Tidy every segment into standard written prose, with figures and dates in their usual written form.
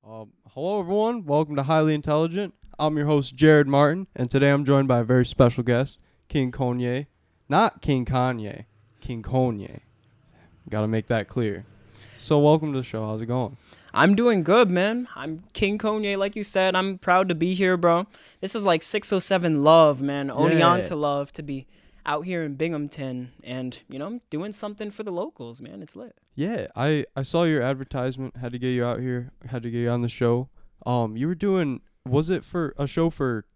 Hello, everyone. Welcome to Highly Intelligent. I'm your host, Jared Martin, and today I'm joined by a very special guest, King Konye. Not King Kanye, King Konye. Gotta make that clear. So, welcome to the show. How's it going? I'm doing good, man. I'm King Konye, like you said. I'm proud to be here, bro. This is like 607 love, man. Only on Yeah. to love to be out here in Binghamton and, doing something for the locals, man. It's lit. Yeah, I saw your advertisement. Had to get you out here. Had to get you on the show. You were doing, was it for a show for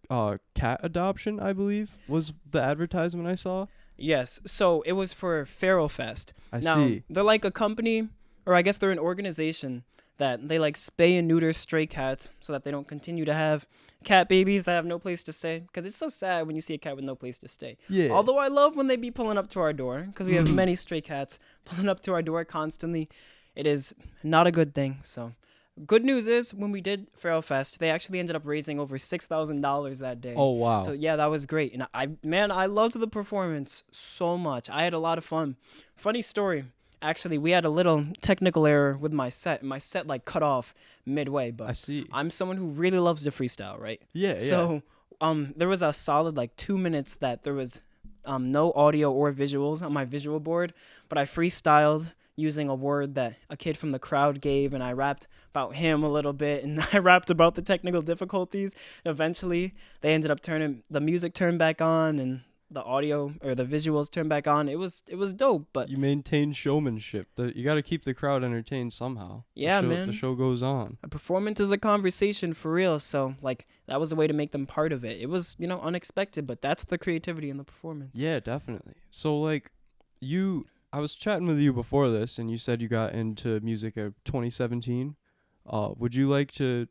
cat adoption, I believe, was the advertisement I saw? Yes, so it was for Feral Fest. I Now, see. they're like a company, or I guess they're an organization that they like spay and neuter stray cats so that they don't continue to have cat babies that have no place to stay. Because it's so sad when you see a cat with no place to stay. Yeah. Although I love when they be pulling up to our door, because we have Mhm. many stray cats pulling up to our door constantly. It is not a good thing. So, good news is when we did Feral Fest, they actually ended up raising over $6,000 that day. Oh, wow. So yeah, that was great, and I loved the performance so much. I had a lot of fun. Funny story, actually, we had a little technical error with my set. My set like cut off midway, I but see. I'm someone who really loves to freestyle, right? Yeah, So there was a solid like 2 minutes that there was no audio or visuals on my visual board, but I freestyled using a word that a kid from the crowd gave, and I rapped about him a little bit, and I rapped about the technical difficulties. Eventually, they ended up turning the music turned back on, and the audio or the visuals turned back on. It was dope, but you maintain showmanship. You got to keep the crowd entertained somehow. yeah, The man. show goes on. A performance is a conversation for real, so like that was a way to make them part of it. It was, unexpected, but that's the creativity in the performance. Yeah, definitely. So like, I was chatting with you before this, and you said you got into music in 2017. Would you like to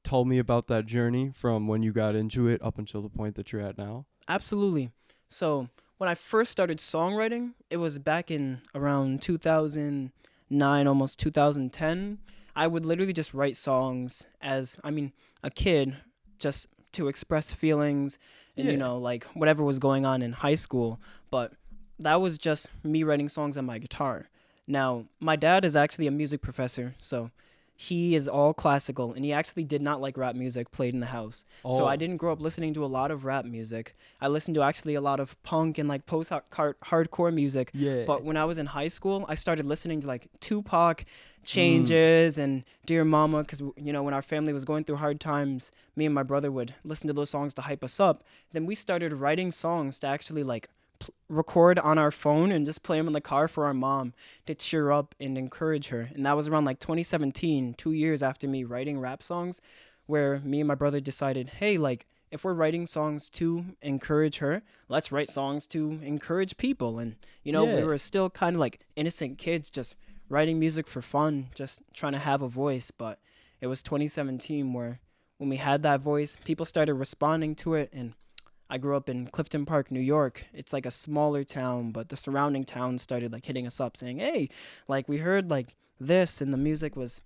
tell me about that journey from when you got into it up until the point that you're at now? Absolutely. So when I first started songwriting, it was back in around 2009, almost 2010. I would literally just write songs as, a kid, just to express feelings and, Yeah. like whatever was going on in high school. But that was just me writing songs on my guitar. Now, my dad is actually a music professor, so he is all classical, and he actually did not like rap music played in the house. So I Oh, didn't grow up listening to a lot of rap music. I listened to actually a lot of punk and like post-hardcore music. yeah. But when I was in high school, I started listening to like Tupac, Mm. Changes, and Dear Mama, because when our family was going through hard times, me and my brother would listen to those songs to hype us up. Then we started writing songs to actually like record on our phone and just play them in the car for our mom to cheer up and encourage her. And that was around like 2017, 2 years after me writing rap songs, where me and my brother decided, hey, like, if we're writing songs to encourage her, let's write songs to encourage people. And, we Yeah. were still kind of like innocent kids just writing music for fun, just trying to have a voice. But it was 2017 where when we had that voice, people started responding to it. And I grew up in Clifton Park, New York. It's like a smaller town, but the surrounding towns started like hitting us up saying, "Hey, like we heard like this," and the music was,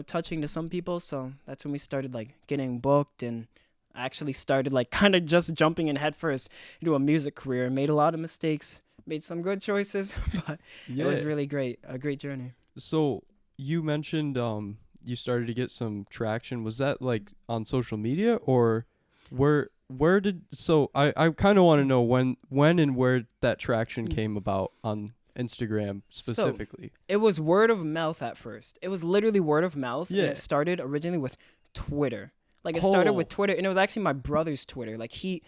touching to some people. So that's when we started like getting booked, and I actually started like kind of just jumping in headfirst into a music career. Made a lot of mistakes, made some good choices, but it was Yeah. really great, a great journey. So you mentioned you started to get some traction. Was that like on social media, or where did so I kind of want to know when and where that traction Mm. came about on Instagram So specifically. it was word of mouth at first. It was literally word of mouth, and Yeah. it started originally with Twitter. Like it started with Oh. Twitter, and it was actually my brother's Twitter. Like he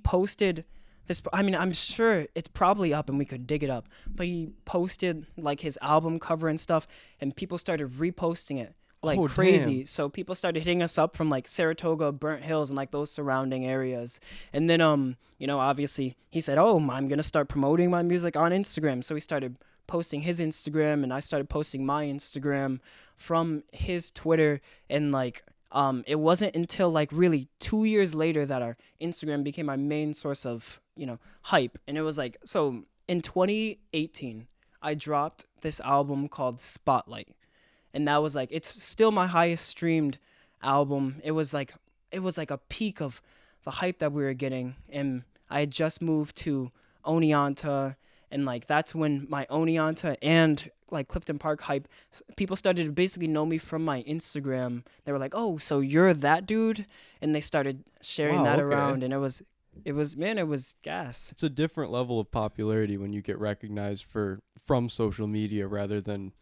posted this. I'm sure it's probably up, and we could dig it up. But he posted like his album cover and stuff, and people started reposting it like Oh, crazy. damn. So people started hitting us up from like Saratoga, Burnt Hills, and like those surrounding areas. And then obviously he said, "Oh, I'm gonna start promoting my music on Instagram." So he started posting his Instagram, and I started posting my Instagram from his Twitter. And like it wasn't until like really 2 years later that our Instagram became our main source of hype. And it was like, so in 2018 I dropped this album called Spotlight, and that was like, it's still my highest streamed album. It was like a peak of the hype that we were getting, and I had just moved to Oneonta, and like that's when my Oneonta and like Clifton Park hype, people started to basically know me from my Instagram. They were like, "Oh, so you're that dude?" And they started sharing Wow, that okay. around, and it was man, it was gas. It's a different level of popularity when you get recognized from social media rather than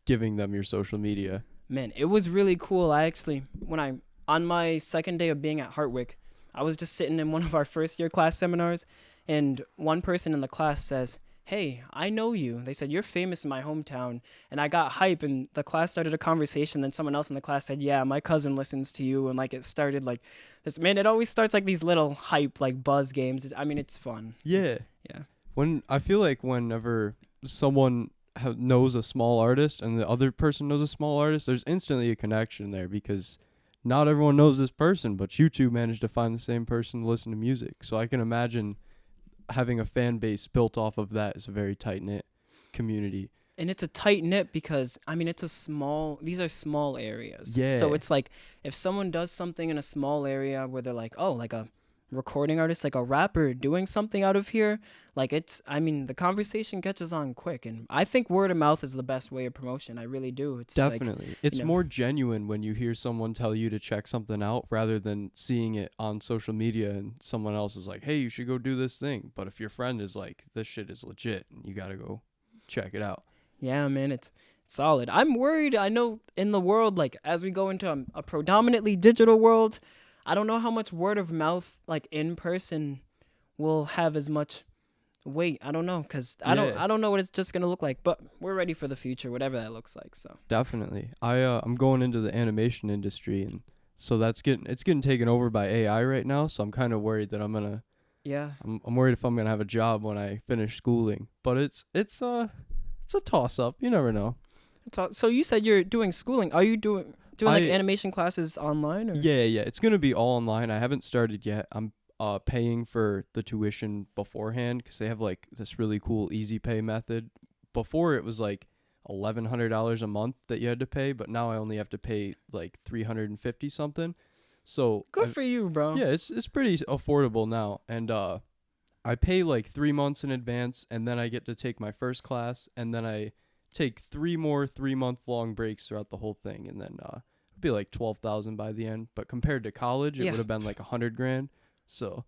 giving them your social media. Man, it was really cool. I actually, when I on my second day of being at Hartwick, I was just sitting in one of our first year class seminars, and one person in the class says, "Hey, I know you." They said, "You're famous in my hometown." And I got hype, and the class started a conversation. Then someone else in the class said, "Yeah, my cousin listens to you." And like it started like this. Man, it always starts like these little hype, like buzz games. I mean, it's fun. Yeah. Yeah. When I feel like whenever someone knows a small artist and the other person knows a small artist, there's instantly a connection there because not everyone knows this person, but you two managed to find the same person to listen to music. So I can imagine having a fan base built off of that is a very tight knit community. And it's a tight knit because I mean these are small areas. So Yeah, it's like if someone does something in a small area where they're like, "Oh, like a recording artist, like a rapper doing something out of here," like it's I mean the conversation catches on quick, and I think word of mouth is the best way of promotion. I really do. It's like, definitely. It's you know, more genuine when you hear someone tell you to check something out rather than seeing it on social media and someone else is like, "Hey, you should go do this thing." But if your friend is like, "This shit is legit," and you got to go check it out. yeah, man, it's solid. I'm worried. I know in the world, like as we go into a predominantly digital world, I don't know how much word of mouth, like in person, will have as much weight. I don't know, cause Yeah. I don't know what it's just gonna look like. But we're ready for the future, whatever that looks like. So Definitely. I'm going into the animation industry and so it's getting taken over by AI right now, so I'm kind of worried that yeah. I'm worried if I'm going to have a job when I finish schooling. But it's a toss up. You never know. So you said you're doing schooling. Are you doing like I animation classes online or? Yeah, it's going to be all online. I haven't started yet. I'm paying for the tuition beforehand cuz they have like this really cool easy pay method. Before it was like $1,100 a month that you had to pay, but now I only have to pay like 350 something. So Good for you, bro. yeah, it's pretty affordable now, and I pay like 3 months in advance, and then I get to take my first class, and then I take three more 3 month long breaks throughout the whole thing, and then it'd be like 12,000 by the end. But compared to college, it Yeah. would have been like 100 grand. So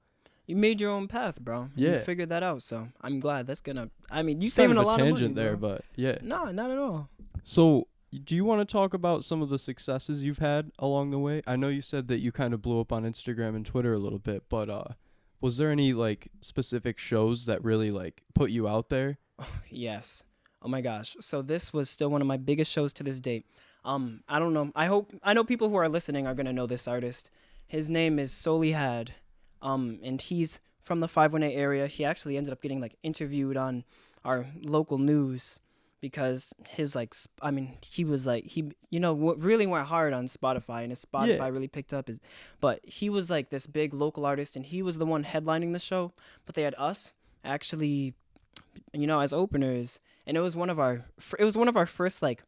You made your own path, bro. And you yeah, figured that out. So I'm glad. That's gonna. I mean, you it's kind saving of a a lot of money, tangent there, bro. but yeah. No, not at all. So do you want to talk about some of the successes you've had along the way? I know you said that you kind of blew up on Instagram and Twitter a little bit, but was there any like specific shows that really like put you out there? Yes. Oh my gosh. So this was still one of my biggest shows to this date. I don't know. I know people who are listening are gonna know this artist. His name is Soli Had. And he's from the 518 area. He actually ended up getting like interviewed on our local news because his like I mean he was like he really went hard on Spotify, and his Spotify Yeah. really picked up his, but he was like this big local artist, and he was the one headlining the show, but they had us actually as openers, and it was one of our first like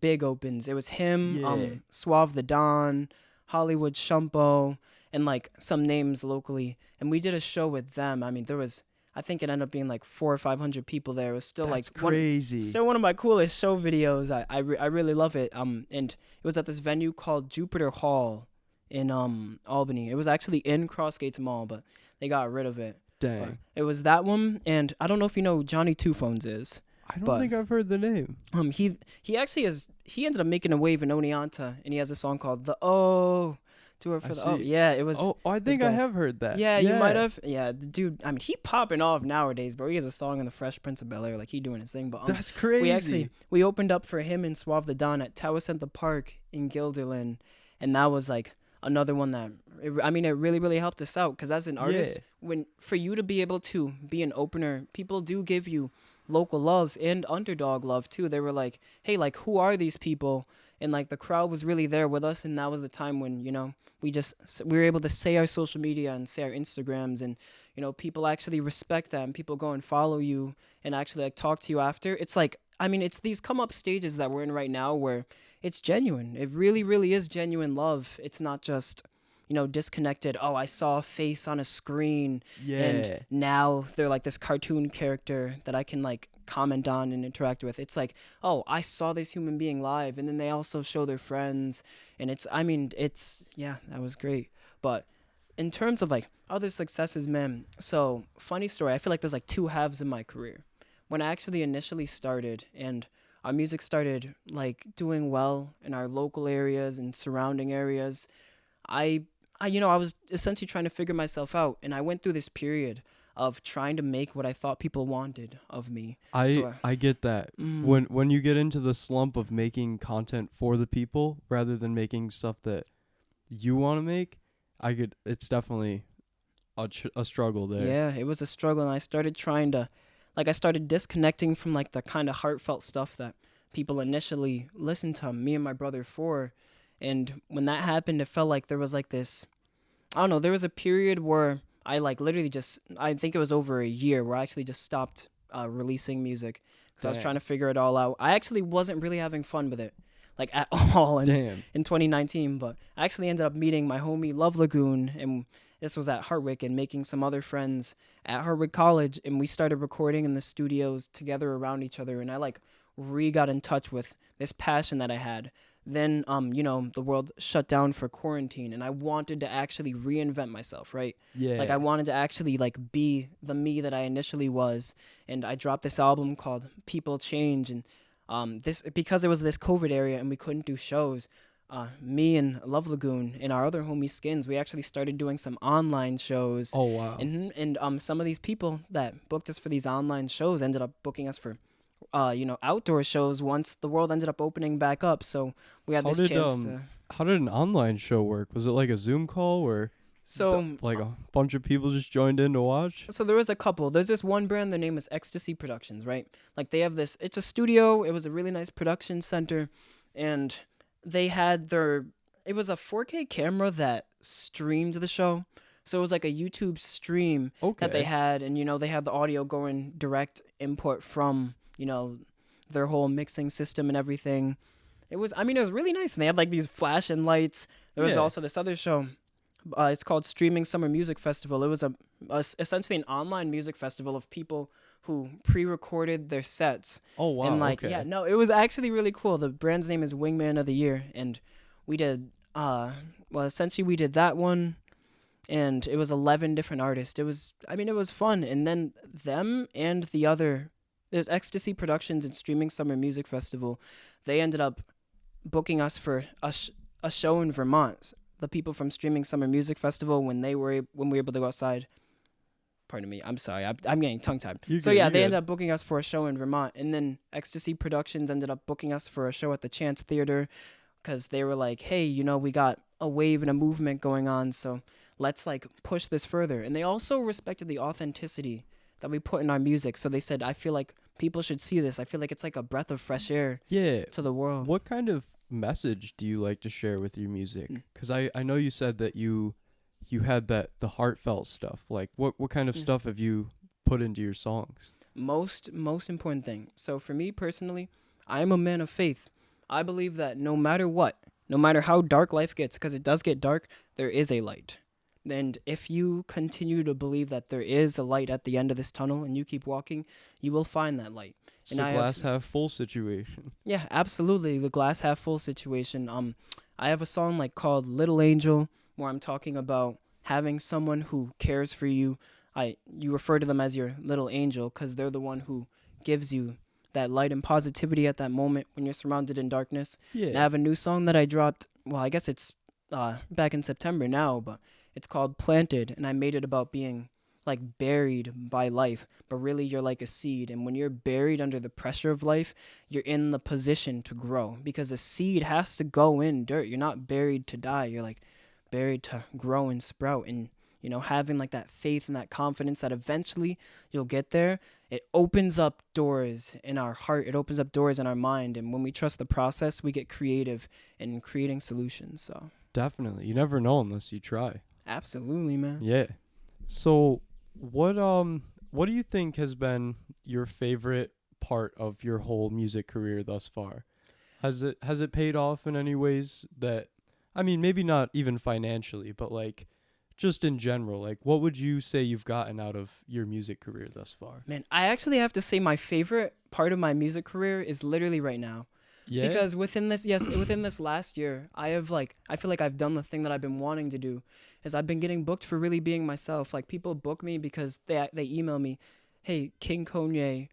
big opens. It was him, Yeah. Suave the Don, Hollywood Shumpo, and like some names locally, and we did a show with them. I mean, there was I think it ended up being like 400 or 500 people there. It was still That's like one crazy. still one of my coolest show videos. I really love it. And it was at this venue called Jupiter Hall in Albany. It was actually in Crossgates Mall, but they got rid of it. But Dang. it was that one, and I don't know if you know who Johnny Two Phones is, I don't but think I've heard the name. he actually he ended up making a wave in Oneonta, and he has a song called the Oh Tour I for the Oh see. yeah, it was. Oh, I think I guys. have heard that. Yeah, you might have. Yeah, the dude. I mean, he popping off nowadays, bro. He has a song in the Fresh Prince of Bel Air, like he doing his thing. But That's crazy. we opened up for him and Suave the Don at Tower Center Park in Guilderland, and that was like another one that it really helped us out because as an artist, Yeah. when for you to be able to be an opener, people do give you local love and underdog love too. They were like, hey, like who are these people? And like the crowd was really there with us, and that was the time when we were able to say our social media and say our Instagrams, and people actually respect that, and people go and follow you and actually like talk to you after. It's like it's these come up stages that we're in right now where it's genuine. It really, really is genuine love. It's not just disconnected. Oh, I saw a face on a screen, Yeah. and now they're like this cartoon character that I can like comment on and interact with. It's like, oh, I saw this human being live, and then they also show their friends, and it's yeah, that was great. But in terms of like other successes, man. So funny story. I feel like there's like two halves of my career. When I actually initially started, and our music started like doing well in our local areas and surrounding areas, I, I was essentially trying to figure myself out, and I went through this period of trying to make what I thought people wanted of me. So, I get that. When you get into the slump of making content for the people rather than making stuff that you want to make, it's definitely a struggle there. yeah, it was a struggle, and I started trying to, like, I started disconnecting from like the kind of heartfelt stuff that people initially listened to me and my brother for, and when that happened, it felt like there was like this. I don't know. There was a period where I like literally just. I think it was over a year where I actually just stopped releasing music because I was trying Damn. to figure it all out. I actually wasn't really having fun with it, like at all Damn. in 2019. But I actually ended up meeting my homie Love Lagoon, and this was at Hartwick, and making some other friends at Hartwick College, and we started recording in the studios together around each other, and I like got in touch with this passion that I had. Then the world shut down for quarantine, and I wanted to actually reinvent myself, right? Like Yeah. I wanted to actually like be the me that I initially was, and I dropped this album called People Change, and this because it was this COVID area and we couldn't do shows. Me and Love Lagoon and our other homie Skins, we actually started doing some online shows, Oh wow. and some of these people that booked us for these online shows ended up booking us for outdoor shows once the world ended up opening back up. So we had How this did chance to. how did an online show work? Was it like a Zoom call where So like a bunch of people just joined in to watch? so there was a couple. There's this one brand. Their name is Ecstasy Productions, right? Like they have this. It's a studio. It was a really nice production center, and they had their. It was a 4K camera that streamed the show. So it was like a YouTube stream that they Okay. had, and they had the audio going direct input from their whole mixing system and everything. It was really nice, and they had like these flashing lights. There was Yeah. also this other show. It's called Streaming Summer Music Festival. It was essentially an online music festival of people who pre-recorded their sets. Oh wow. And like, yeah, Okay. no, it was actually really cool. The brand's name is Wingman of the Year, and we did essentially we did that one, and it was 11 different artists. It was fun. And then them and the other, there's Ecstasy Productions and Streaming Summer Music Festival. They ended up booking us for a show in Vermont. The people from Streaming Summer Music Festival, when we were able to go outside. Pardon me, I'm sorry, I'm getting tongue tied. You So good, yeah, you they good. ended up booking us for a show in Vermont, and then Ecstasy Productions ended up booking us for a show at the Chance Theater, because they were like, hey, we got a wave and a movement going on, so let's like push this further. And they also respected the authenticity that we put in our music. So they said, I feel like people should see this. I feel like it's like a breath of fresh air Yeah. to the world. What kind of message do you like to share with your music? Mm. Because I know you said that you had the heartfelt stuff. Like what kind of Yeah. stuff have you put into your songs? Most important thing. So for me personally, I am a man of faith. I believe that no matter what, no matter how dark life gets, because it does get dark, there is a light. And if you continue to believe that there is a light at the end of this tunnel and you keep walking, you will find that light. It's And a I glass have, half full situation. yeah, absolutely, the glass half full situation. I have a song like called Little Angel, where I'm talking about having someone who cares for you. You refer to them as your little angel because they're the one who gives you that light and positivity at that moment when you're surrounded in darkness. And I Yeah. have a new song that I dropped. Well, I guess it's back in September now, but it's called Planted, and I made it about being like buried by life, but really you're like a seed. And when you're buried under the pressure of life, you're in the position to grow because a seed has to go in dirt. You're not buried to die. You're like buried to grow and sprout. And having like that faith and that confidence that eventually you'll get there, it opens up doors in our heart. It opens up doors in our mind. And when we trust the process, we get creative in creating solutions. So Definitely. You never know unless you try. absolutely, man. Yeah. So what do you think has been your favorite part of your whole music career thus far? Has it paid off in any ways that, I mean, maybe not even financially, but like just in general, like what would you say you've gotten out of your music career thus far? Man, I actually have to say my favorite part of my music career is literally right now. Yeah. Because within this, yes, within this last year, I feel like I've done the thing that I've been wanting to do, is I've been getting booked for really being myself. Like people book me because they email me, hey, King Konye,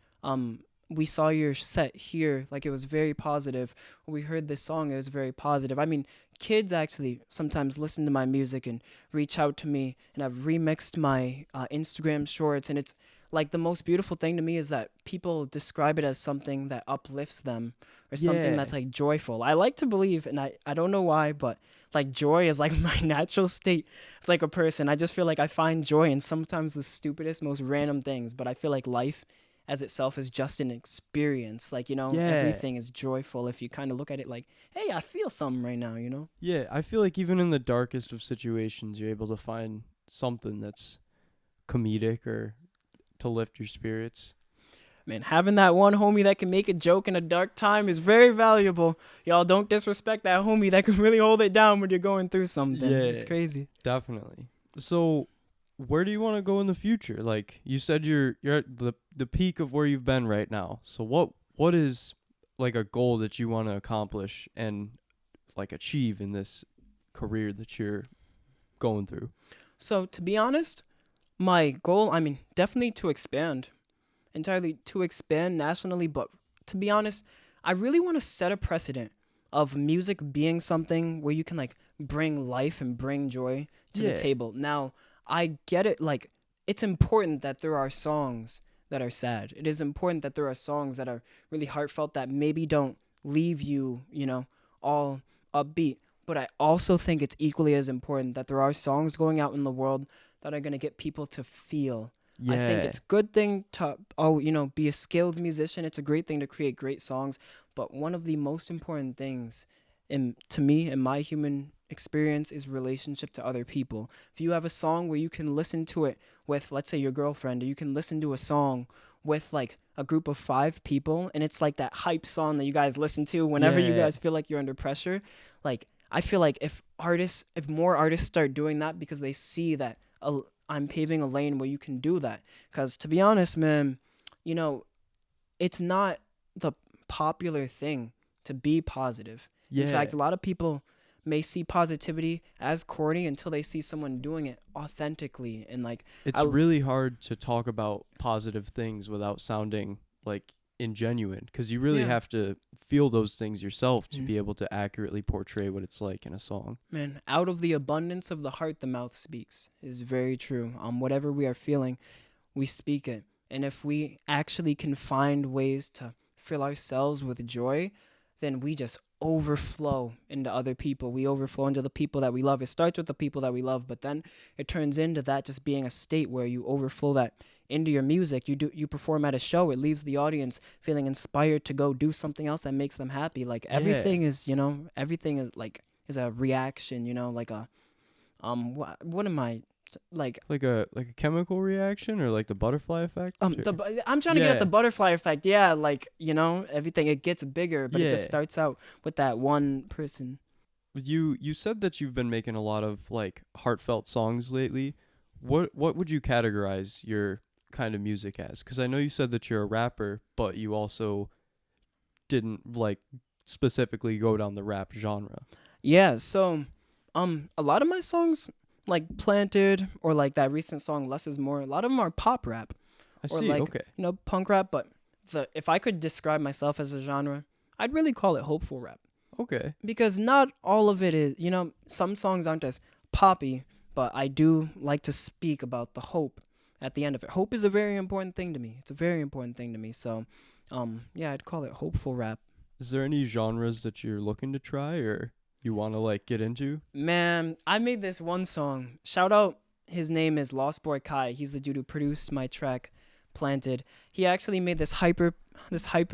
we saw your set here, like it was very positive. We heard this song, it was very positive. I mean, kids actually sometimes listen to my music and reach out to me, and I've remixed my Instagram shorts, and it's like the most beautiful thing to me is that people describe it as something that uplifts them or something Yeah. that's like joyful. I like to believe, and I don't know why, but like joy is like my natural state. It's like a person. I just feel like I find joy in sometimes the stupidest, most random things, but I feel like life as itself is just an experience. Like, Yeah. everything is joyful if you kind of look at it like, hey, I feel something right now. Yeah, I feel like even in the darkest of situations, you're able to find something that's comedic or to lift your spirits. Man, having that one homie that can make a joke in a dark time is very valuable. Y'all don't disrespect that homie that can really hold it down when you're going through something. It's Yeah, crazy. definitely. So, where do you want to go in the future? Like you said, you're at the peak of where you've been right now. So what is like a goal that you want to accomplish and like achieve in this career that you're going through? So, to be honest, my goal, I mean, definitely to expand, entirely to expand nationally, but to be honest, I really want to set a precedent of music being something where you can like bring life and bring joy to the Yeah. table. Now, I get it, like it's important that there are songs that are sad. It is important that there are songs that are really heartfelt that maybe don't leave you, all upbeat. But I also think it's equally as important that there are songs going out in the world that are going to get people to feel. I think Yeah. it's a good thing to be a skilled musician. It's a great thing to create great songs, but one of the most important things to me in my human experience is relationship to other people. If you have a song where you can listen to it with, let's say, your girlfriend, or you can listen to a song with like a group of 5 people, and it's like that hype song that you guys listen to whenever you Yeah. guys feel like you're under pressure, like I feel like if more artists start doing that because they see that I'm paving a lane where you can do that. Because to be honest, man, you know, it's not the popular thing to be positive. In Yeah. fact, a lot of people may see positivity as corny until they see someone doing it authentically and like It's I really hard to talk about positive things without sounding like ingenuine because you really yeah. have to feel those things yourself to Mhm. be able to accurately portray what it's like in a song. Man, out of the abundance of the heart the mouth speaks is very true. Whatever we are feeling, we speak it. And if we actually can find ways to fill ourselves with joy, then we just overflow into other people. We overflow into the people that we love. It starts with the people that we love, but then it turns into that just being a state where you overflow that into your music. You perform at a show, it leaves the audience feeling inspired to go do something else that makes them happy. Like Yeah. everything is like is a reaction, like a what am I like Like a chemical reaction or like the butterfly effect or I'm trying to get at the yeah. butterfly effect. Yeah, like everything it gets bigger, but it just Yeah. starts out with that one person. You said that you've been making a lot of like heartfelt songs lately. What would you categorize your kind of music as? Cuz I know you said that you're a rapper, but you also didn't like specifically go down the rap genre. Yeah, so a lot of my songs like Planted or like that recent song Less is More, a lot of them are pop rap I or see. like, Okay. punk rap, but the if I could describe myself as a genre, I'd really call it hopeful rap. Okay. Because not all of it is, some songs aren't as poppy, but I do like to speak about the hope at the end of it. Hope is a very important thing to me. It's a very important thing to me. So, yeah, I'd call it hopeful rap. Is there any genres that you're looking to try or you want to like get into? Man, I made this one song. Shout out, his name is Lost Boy Kai. He's the dude who produced my track, Planted. He actually made this hyper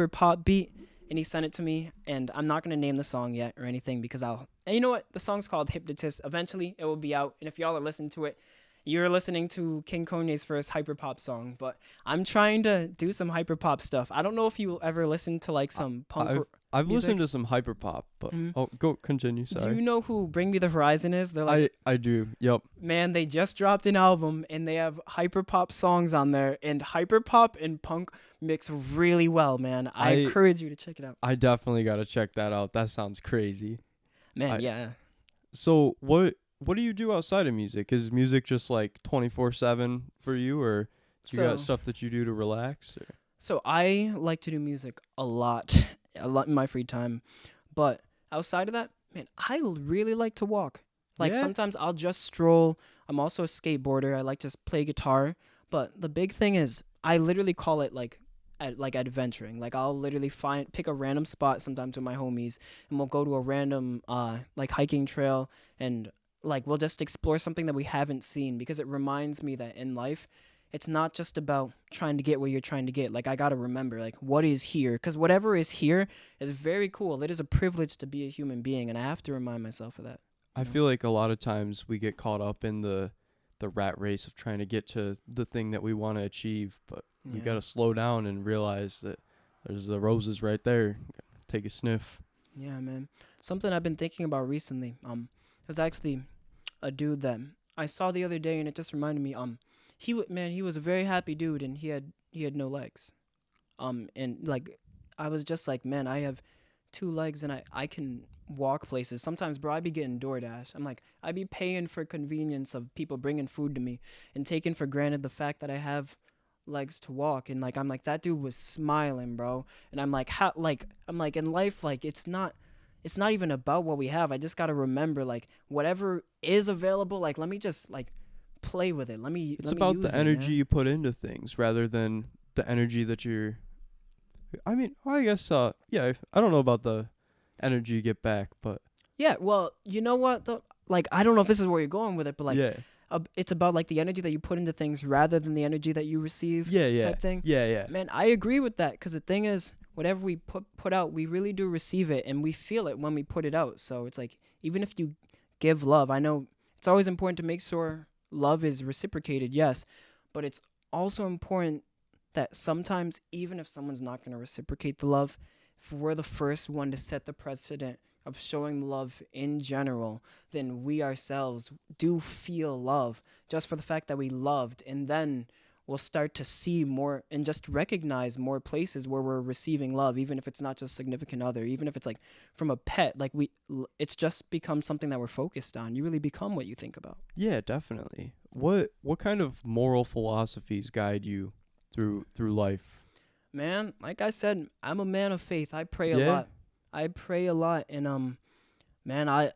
pop beat, and he sent it to me. And I'm not gonna name the song yet or anything because And you know what? The song's called Hypnotist. Eventually, it will be out. And if y'all are listening to it, you're listening to King Konye's first hyper pop song. But I'm trying to do some hyper pop stuff. I don't know if you ever listen to like some punk. I've I've listened music. to some hyperpop, but Mhm. go continue. Do you Sorry. know who Bring Me the Horizon is? They're like, I do. Yep. man, they just dropped an album and they have hyperpop songs on there, and hyperpop and punk mix really well, man. I I encourage you to check it out. I definitely gotta check that out. That sounds crazy. Man, I yeah. So what do you do outside of music? Is music just like 24/7 for you, or you got So, stuff that you do to relax? Or? so I like to do music a lot, a lot in my free time, but outside of that, man, really like to walk. Like Yeah. sometimes I'll just stroll. I'm also a skateboarder. I like to play guitar, but the big thing is I literally call it like adventuring. Like I'll literally pick a random spot sometimes with my homies, and we'll go to a random like hiking trail, and like we'll just explore something that we haven't seen, because it reminds me that in life it's not just about trying to get where you're trying to get. Like I got to remember like what is here, because whatever is here is very cool. It is a privilege to be a human being, and I have to remind myself of that. I feel like a lot of times we get caught up in the rat race of trying to get to the thing that we want to achieve, but we Yeah. got to slow down and realize that there's the roses right there. Take a sniff. Yeah, man. Something I've been thinking about recently. There's actually a dude that I saw the other day, and it just reminded me. He was a very happy dude, and he had no legs. And like, I was just like, man, I have two legs, and I can walk places. Sometimes, bro, I be getting DoorDash. I'm like, I be paying for convenience of people bringing food to me, and taking for granted the fact that I have legs to walk. And like, I'm like, that dude was smiling, bro. And I'm like, how? Like, I'm like, in life, like, it's not even about what we have. I just gotta remember, like, whatever is available, like, let me just like play with it. It's Let me about use the it, energy man. you put into things rather than the energy that you're. I mean, I guess. Yeah. I don't know about the energy you get back, but Yeah, well, you know what though? Like, I don't know if this is where you're going with it, but like, yeah. it's about like the energy that you put into things rather than the energy that you receive, Yeah. Yeah. type thing. Yeah. Yeah. Man, I agree with that, because the thing is, whatever we put out, we really do receive it, and we feel it when we put it out. So it's like, even if you give love, I know it's always important to make sure love is reciprocated, yes, but it's also important that sometimes, even if someone's not going to reciprocate the love, if we're the first one to set the precedent of showing love in general, then we ourselves do feel love just for the fact that we loved. And then we'll start to see more and just recognize more places where we're receiving love, even if it's not just significant other, even if it's like from a pet. Like it's just become something that we're focused on. You really become what you think about. Yeah, definitely. What kind of moral philosophies guide you through life? Man, like I said, I'm a man of faith. I pray a Yeah. lot. I pray a lot, and man, I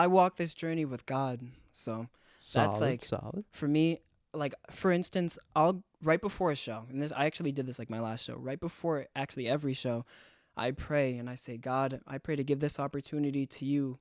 walk this journey with God. So that's Solid, like, solid. for me, like, for instance, I'll right before a show, and this I actually did this like my last show. Right before actually every show, I pray and I say, God, I pray to give this opportunity to you,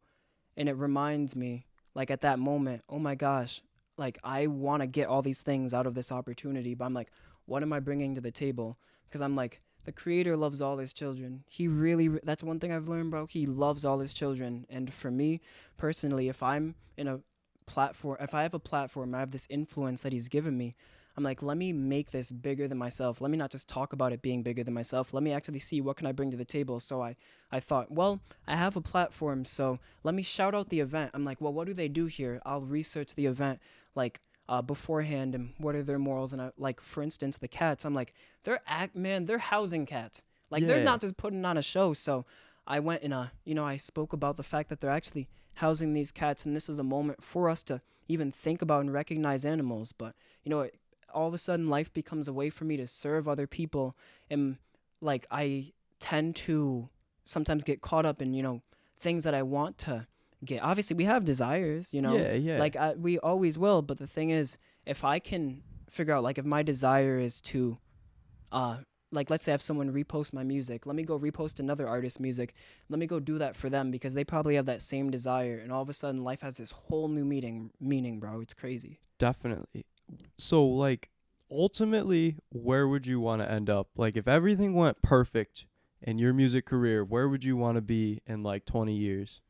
and it reminds me, like, at that moment, oh my gosh, like, I want to get all these things out of this opportunity, but I'm like, what am I bringing to the table? Because I'm like, the creator loves all his children. He really, that's one thing I've learned, bro. He loves all his children. And for me personally, if I'm in a platform, if I have a platform, I have this influence that he's given me, I'm like, let me make this bigger than myself. Let me not just talk about it being bigger than myself. Let me actually see what can I bring to the table. So I thought, well, I have a platform, so let me shout out the event. I'm like, well, what do they do here? I'll research the event, like, beforehand, and what are their morals. And like, for instance, the cats, I'm like, they're housing cats. Like, they're Yeah. not just putting on a show. So I went and I spoke about the fact that they're actually housing these cats, and this is a moment for us to even think about and recognize animals. But all of a sudden, life becomes a way for me to serve other people, and like, I tend to sometimes get caught up in things that I want to get. Obviously, we have desires, Yeah, yeah. like, we always will. But the thing is, if I can figure out, like, if my desire is to uh like, let's say I have someone repost my music, let me go repost another artist's music. Let me go do that for them, because they probably have that same desire, and all of a sudden life has this whole new meaning, bro. It's crazy. Definitely. So like ultimately, where would you want to end up? Like if everything went perfect in your music career, where would you want to be in like 20 years?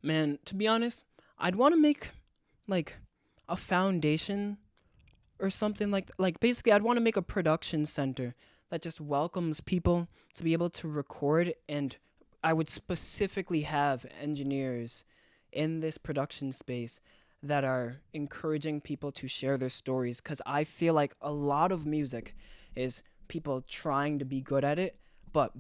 Man, to be honest, I'd want to make like a foundation or something, like basically I'd want to make a production center that just welcomes people to be able to record, and I would specifically have engineers in this production space that are encouraging people to share their stories, because I feel like a lot of music is people trying to be good at it, but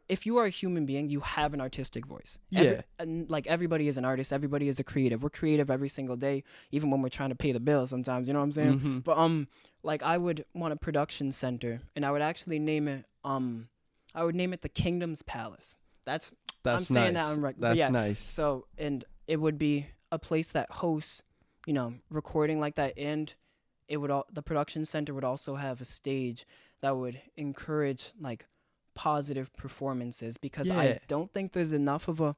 if you are a human being, you have an artistic voice. Yeah. And like everybody is an artist, everybody is a creative. We're creative every single day, even when we're trying to pay the bills sometimes, you know what I'm saying? Mm-hmm. But like I would want a production center, and I would actually name it I would name it the Kingdom's Palace. That's I'm That's saying nice. that I'm right. But That's yeah, nice. so, and it would be a place that hosts, recording like that, and the production center would also have a stage that would encourage like positive performances, because Yeah. I don't think there's enough of a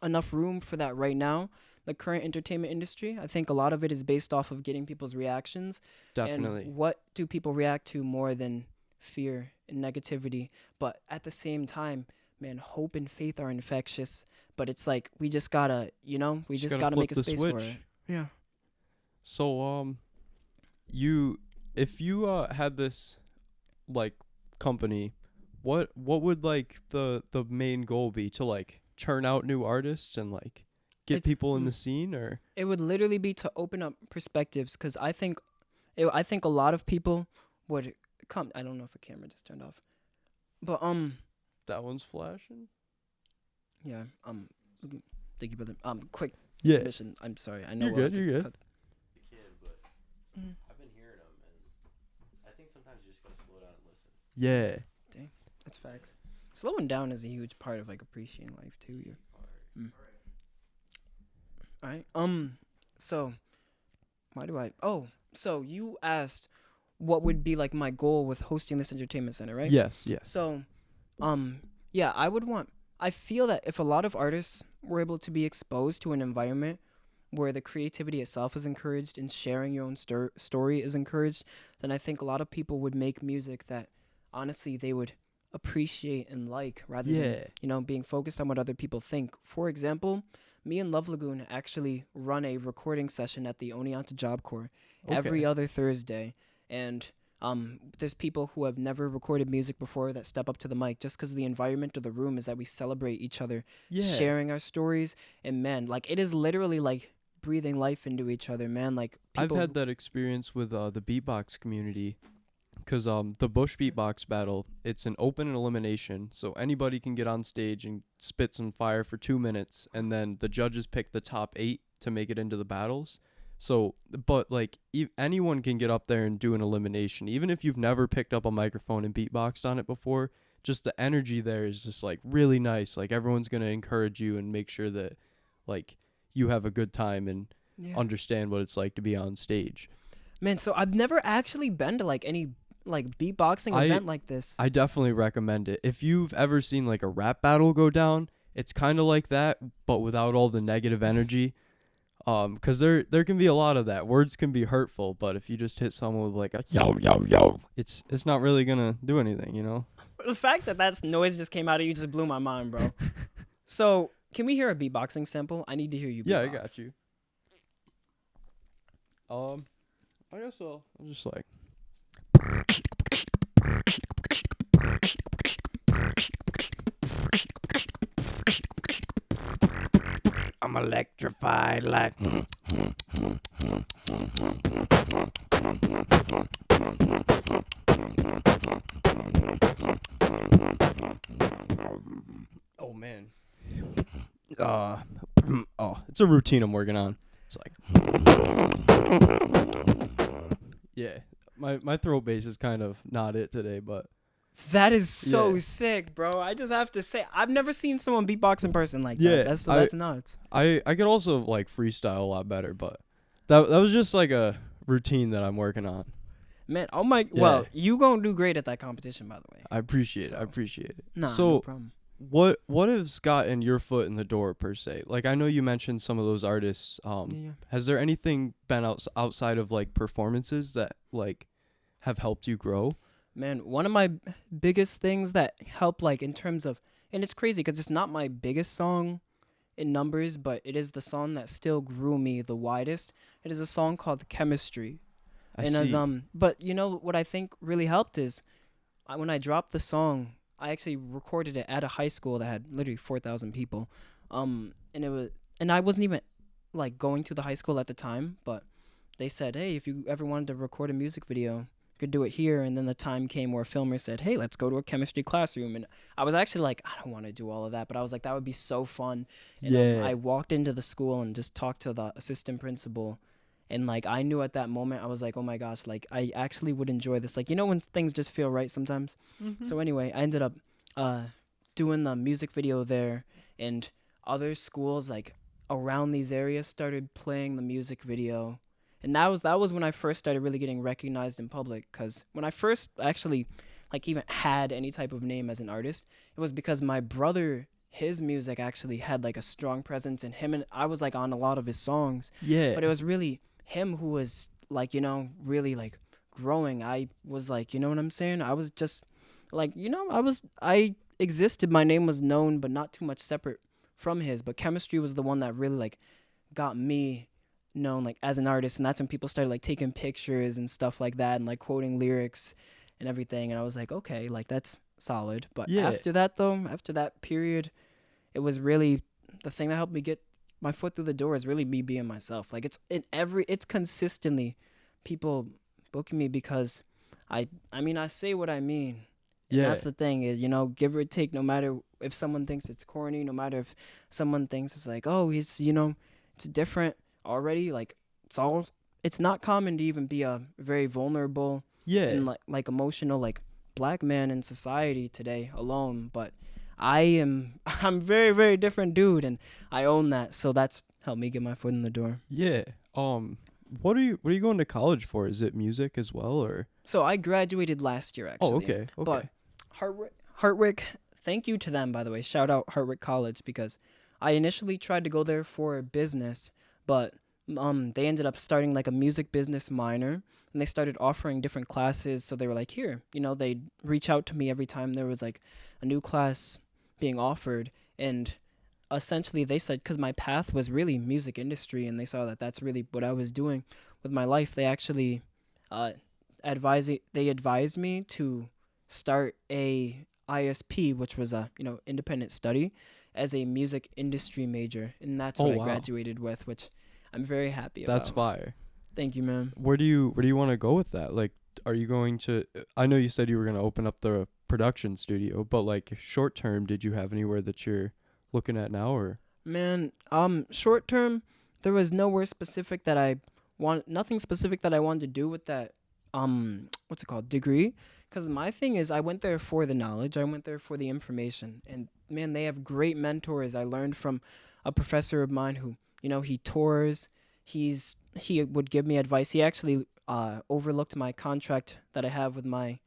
enough room for that right now. The current entertainment industry, I think a lot of it is based off of getting people's reactions. Definitely. And what do people react to more than fear and negativity? But at the same time, man, hope and faith are infectious. But it's like we just gotta, we just gotta flip make a the space switch. for it. Yeah. So if you had this like company, what would like the main goal be, to like churn out new artists and like get It's- people in the scene, or It would literally be to open up perspectives, because I think a lot of people would come. I don't know if a camera just turned off, but that one's flashing? yeah, thank you, brother. Quick Yeah. intermission. I'm sorry. I know You're we'll have good, to you're good. cut- I've been hearing them, and I think sometimes you just gotta slow down and listen. Yeah. That's facts. Slowing down is a huge part of like appreciating life too. Yeah. All right. So, why do I? Oh, so you asked what would be like my goal with hosting this entertainment center, right? Yes. So, yeah, I feel that if a lot of artists were able to be exposed to an environment where the creativity itself is encouraged and sharing your own story is encouraged, then I think a lot of people would make music that honestly they would appreciate and like, rather than, being focused on what other people think. For example, me and Love Lagoon actually run a recording session at the Oneonta Job Corps every other Thursday. And there's people who have never recorded music before that step up to the mic, just because the environment of the room is that we celebrate each other, sharing our stories. And man, like it is literally like breathing life into each other, man. Like people, I've had that experience with the beatbox community, because the Bush beatbox battle, it's an open and elimination, so anybody can get on stage and spit some fire for 2 minutes, and then the judges pick the top 8 to make it into the battles. So, but like anyone can get up there and do an elimination, even if you've never picked up a microphone and beatboxed on it before. Just the energy there is just like really nice. Like everyone's gonna encourage you and make sure that like you have a good time and understand what it's like to be on stage. Man, so I've never actually been to like any like beatboxing event like this. I definitely recommend it. If you've ever seen like a rap battle go down, it's kind of like that, but without all the negative energy. Because there can be a lot of that. Words can be hurtful, but if you just hit someone with like a yo yo yo, it's not really gonna do anything, you know. The fact that noise just came out of you just blew my mind, bro. So can we hear a beatboxing sample? I need to hear you. Yeah, I beatbox. got you. I guess I'll just like. I'm electrified like. Oh man. It's a routine I'm working on. It's like. Yeah, my throat bass is kind of not it today, but. That is so Yeah. sick, bro. I just have to say, I've never seen someone beatbox in person like Yeah, that. That's nuts. I could also like freestyle a lot better, but that was just like a routine that I'm working on. Man, oh my. Yeah. Well, you gonna do great at that competition, by the way. I appreciate it. So- I appreciate it. Nah, so no problem. what has gotten your foot in the door per se? Like I know you mentioned some of those artists. Yeah. Has there anything been outside of like performances that like have helped you grow? Man, one of my biggest things that help, like in terms of, and it's crazy because it's not my biggest song in numbers, but it is the song that still grew me the widest. It is a song called Chemistry. I And as see. but you know what I think really helped is when I dropped the song, I actually recorded it at a high school that had literally 4,000 people. And it was, and I wasn't even like going to the high school at the time, but they said, hey, if you ever wanted to record a music video, you could do it here. And then the time came where a filmer said, hey, let's go to a chemistry classroom. And I was actually like, I don't want to do all of that, but I was like, that would be so fun. And Yeah. I walked into the school and just talked to the assistant principal. And like I knew at that moment, I was like, oh my gosh, like I actually would enjoy this. Like, you know, when things just feel right sometimes. Mm-hmm. So anyway, I ended up doing the music video there, and other schools like around these areas started playing the music video. And that was when I first started really getting recognized in public. Cause when I first actually like even had any type of name as an artist, it was because my brother, his music actually had like a strong presence in him, and I was like on a lot of his songs. Yeah. But it was really him who was like, you know, really like growing. I was like, you know what I'm saying? I was just like, you know, I existed. My name was known, but not too much separate from his. But chemistry was the one that really like got me known like as an artist, and that's when people started like taking pictures and stuff like that and like quoting lyrics and everything. And I was like, okay, like that's solid. But Yeah. after that though, after that period, it was really the thing that helped me get my foot through the door is really me being myself. Like it's consistently people booking me because I mean I say what I mean. And Yeah. that's the thing is, you know, give or take, no matter if someone thinks it's corny, no matter if someone thinks it's like, oh, he's, you know, it's different already. Like it's not common to even be a very vulnerable Yeah. and like emotional like black man in society today alone. But I'm very, very different dude, and I own that. So that's helped me get my foot in the door. Yeah. What are you going to college for? Is it music as well, or? So I graduated last year actually. Oh, okay. Okay. But Hartwick, thank you to them, by the way. Shout out Hartwick College, because I initially tried to go there for business, but they ended up starting like a music business minor, and they started offering different classes. So they were like, here, you know, they'd reach out to me every time there was like a new class being offered, and essentially they said, because my path was really music industry, and they saw that that's really what I was doing with my life, they actually advised me to start a ISP, which was a, you know, independent study, as a music industry major, and that's what Oh, I wow. graduated with, which I'm very happy about. That's fire. Thank you, man. Where do you want to go with that? Like, are you going to? I know you said you were going to open up the production studio, but like short term, did you have anywhere that you're looking at now, or? Man, short term, there was nowhere specific that I nothing specific that I wanted to do with that, what's it called, degree. Because my thing is, I went there for the knowledge, I went there for the information, and man, they have great mentors. I learned from a professor of mine who, you know, he tours, he would give me advice. He actually overlooked my contract that I have with my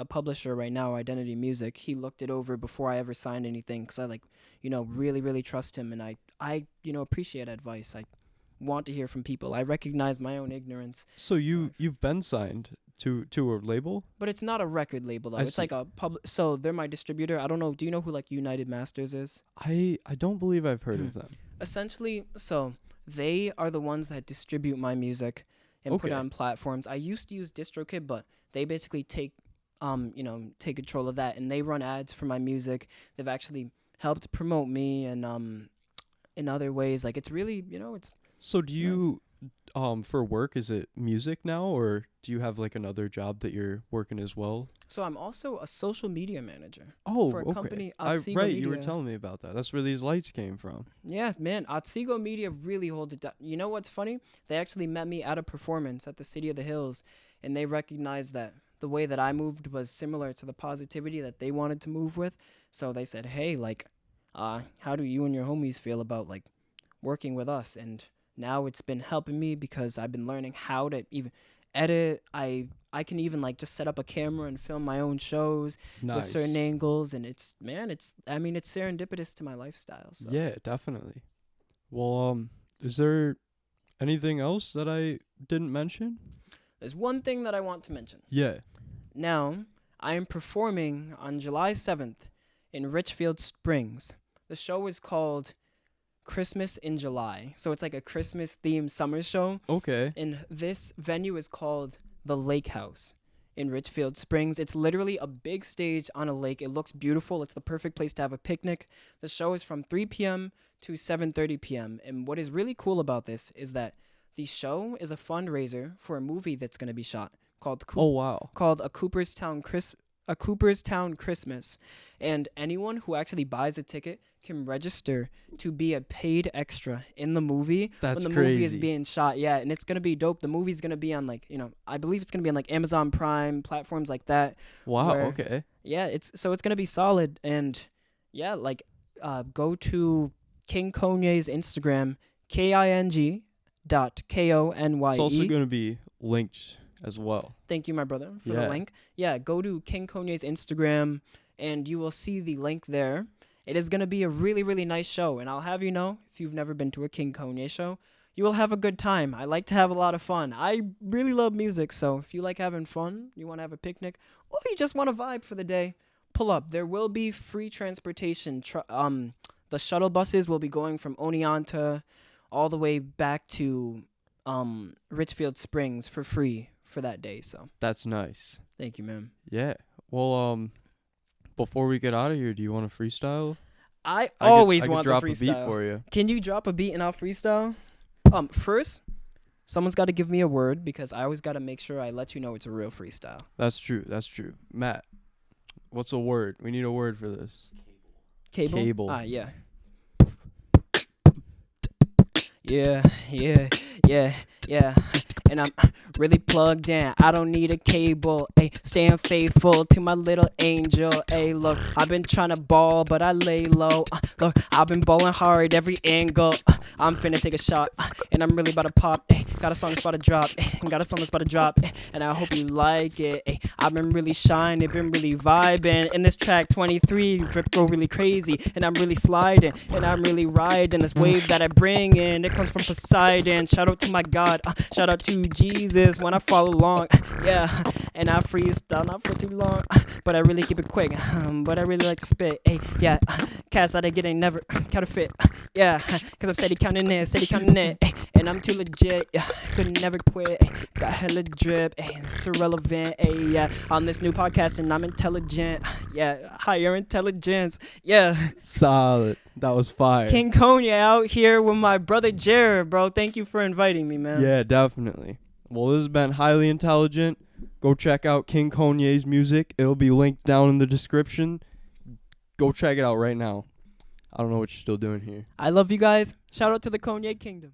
publisher right now, Identity Music. He looked it over before I ever signed anything, because I like, you know, really, really trust him, and I you know, appreciate advice. I want to hear from people. I recognize my own ignorance. So you've been signed to a label? But it's not a record label though. I It's see. like a so they're my distributor. I don't know. Do you know who like United Masters is? I don't believe I've heard of them. Essentially, so they are the ones that distribute my music and put it Okay. on platforms. I used to use DistroKid, but they basically take you know, take control of that, and they run ads for my music. They've actually helped promote me, and in other ways. Like, it's really, you know, it's So do nice. you for work, is it music now, or do you have like another job that you're working as well? So I'm also a social media manager. Oh, For a okay. company, I Otsego right, you were Media. telling me about that. That's where these lights came from. Yeah, man, Otsego Media really holds it down. You know what's funny? They actually met me at a performance at the City of the Hills, and they recognized that the way that I moved was similar to the positivity that they wanted to move with. So they said, hey, like, how do you and your homies feel about, like, working with us? And now it's been helping me because I've been learning how to even edit. I can even, like, just set up a camera and film my own shows with Nice. certain angles. And it's serendipitous to my lifestyle. So. Yeah, definitely. Well, is there anything else that I didn't mention? There's one thing that I want to mention. Yeah. Now, I am performing on July 7th in Richfield Springs. The show is called Christmas in July. So it's like a Christmas themed summer show. Okay. And this venue is called the Lake House in Richfield Springs. It's literally a big stage on a lake. It looks beautiful. It's the perfect place to have a picnic. The show is from 3 p.m. to 7:30 p.m. And what is really cool about this is that the show is a fundraiser for a movie that's going to be shot called wow. called A Cooperstown Christmas. And anyone who actually buys a ticket can register to be a paid extra in the movie That's when the movie is crazy. being shot. Yeah, and it's gonna be dope. The movie's gonna be on like, I believe it's gonna be on like Amazon Prime, platforms like that. Wow, where- okay. Yeah, it's gonna be solid. And yeah, like go to King Konye's Instagram, KING.KONYE. It's also going to be linked as well. Thank you, my brother, for Yeah. the link. Yeah, go to King Konye's Instagram, and you will see the link there. It is going to be a really, really nice show, and I'll have you know, if you've never been to a King Konye show, you will have a good time. I like to have a lot of fun. I really love music, so if you like having fun, you want to have a picnic, or you just want to vibe for the day, pull up. There will be free transportation. The shuttle buses will be going from Oneonta all the way back to Richfield Springs for free for that day. So That's nice. thank you, man. Yeah. Well, before we get out of here, do you want to freestyle? I I always could want drop to a beat freestyle. for you. Can you drop a beat and I'll freestyle? First, someone's got to give me a word because I always got to make sure I let you know it's a real freestyle. That's true. Matt, what's a word? We need a word for this. Cable? Cable. Yeah. Yeah. And I'm really plugged in. I don't need a cable. Ay, staying faithful to my little angel. Ay, look, I've been trying to ball, but I lay low. Look, I've been balling hard every angle. I'm finna take a shot, and I'm really about to pop. Ay, got a song that's about to drop. And I hope you like it. Ay, I've been really shining, been really vibing. In this track 23, drip go really crazy, and I'm really sliding, and I'm really riding this wave that I bring in. It comes from Poseidon. Shout out to my God. Shout out to Jesus when I follow along. Yeah, and I freestyle not for too long, but I really keep it quick. But I really like to spit. Hey, yeah, cats that I get ain't never counterfeit. Yeah, cause I'm steady counting it. And I'm too legit. Yeah, could never quit. Got hella drip. It's irrelevant. Yeah, on this new podcast, and I'm intelligent. Yeah, higher intelligence. Yeah. Solid. That was fire. King Konye out here with my brother Jared, bro. Thank you for inviting me, man. Yeah, definitely. Well, this has been Highly Intelligent. Go check out King Konye's music. It'll be linked down in the description. Go check it out right now. I don't know what you're still doing here. I love you guys. Shout out to the Konye Kingdom.